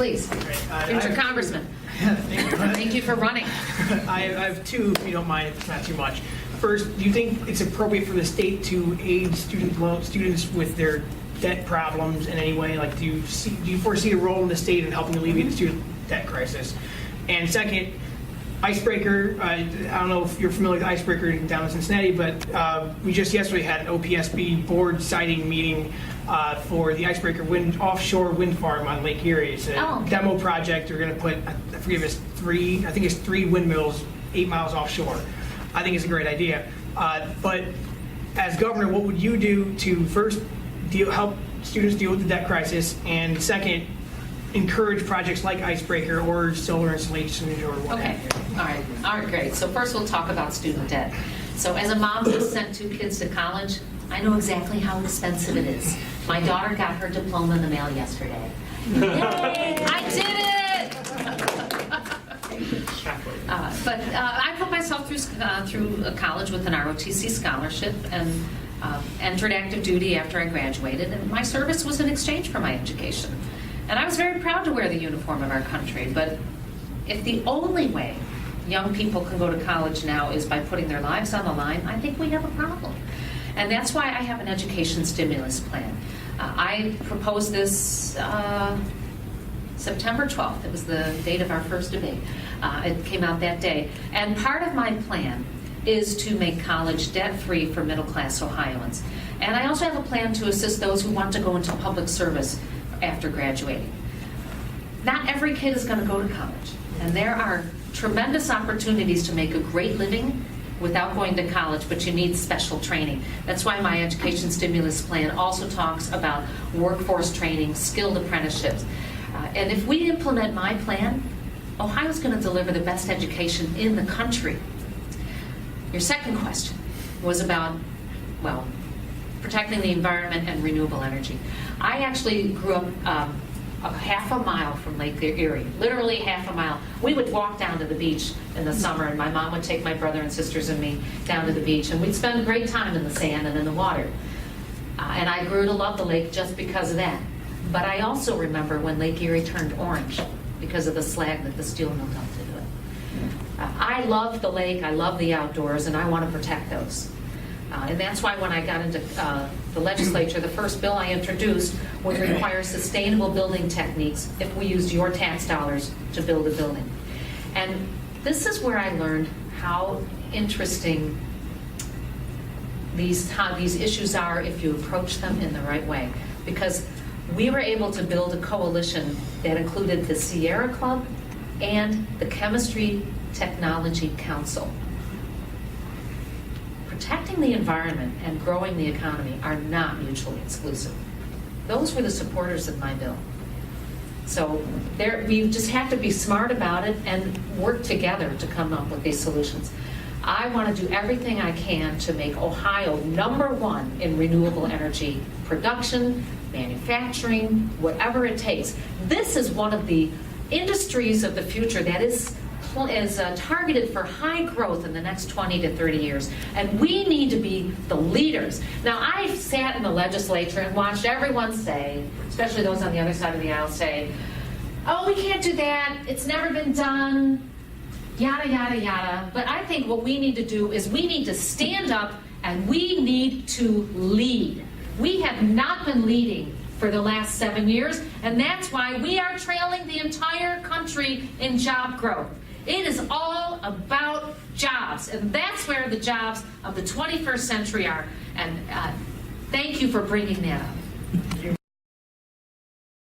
please. Future Congressman. Thank you. Thank you for running. I have two, if you don't mind, if it's not too much. First, do you think it's appropriate for the state to aid students with their debt problems in any way? Like, do you foresee a role in the state in helping alleviate the student debt crisis? And second, Icebreaker, I don't know if you're familiar with Icebreaker down in Cincinnati, but we just yesterday had an OPSB board siting meeting for the Icebreaker offshore wind farm on Lake Erie. It's a demo project. They're going to put, I forget if it's three windmills 8 miles offshore. I think it's a great idea. But as governor, what would you do to first help students deal with the debt crisis, and second, encourage projects like Icebreaker or solar installations or whatever? Okay, all right, great. So first we'll talk about student debt. So as a mom who sent 2 kids to college, I know exactly how expensive it is. My daughter got her diploma in the mail yesterday. Yay, I did it! But I put myself through college with an ROTC scholarship and entered active duty after I graduated, and my service was in exchange for my education. And I was very proud to wear the uniform of our country, but if the only way young people can go to college now is by putting their lives on the line, I think we have a problem. And that's why I have an education stimulus plan. I proposed this September 12th. It was the date of our first debate. It came out that day. And part of my plan is to make college debt-free for middle-class Ohioans. And I also have a plan to assist those who want to go into public service after graduating. Not every kid is going to go to college, and there are tremendous opportunities to make a great living without going to college, but you need special training. That's why my education stimulus plan also talks about workforce training, skilled apprenticeships. And if we implement my plan, Ohio's going to deliver the best education in the country. Your second question was about, well, protecting the environment and renewable energy. I actually grew up a half a mile from Lake Erie, literally half a mile. We would walk down to the beach in the summer, and my mom would take my brother and sisters and me down to the beach, and we'd spend a great time in the sand and in the water. And I grew to love the lake just because of that. But I also remember when Lake Erie turned orange because of the slag that the steel mill dumped into it. I love the lake, I love the outdoors, and I want to protect those. And that's why when I got into the legislature, the first bill I introduced would require sustainable building techniques if we used your tax dollars to build a building. And this is where I learned how interesting these issues are if you approach them in the right way. Because we were able to build a coalition that included the Sierra Club and the Chemistry Technology Council. Protecting the environment and growing the economy are not mutually exclusive. Those were the supporters of my bill. So we just have to be smart about it and work together to come up with these solutions. I want to do everything I can to make Ohio #1 in renewable energy production, manufacturing, whatever it takes. This is one of the industries of the future that is targeted for high growth in the next 20 to 30 years. And we need to be the leaders. Now, I've sat in the legislature and watched everyone say, especially those on the other side of the aisle, say, oh, we can't do that, it's never been done, yada, yada, yada. But I think what we need to do is we need to stand up and we need to lead. We have not been leading for the last 7 years, and that's why we are trailing the entire country in job growth. It is all about jobs, and that's where the jobs of the 21st century are. And thank you for bringing that up.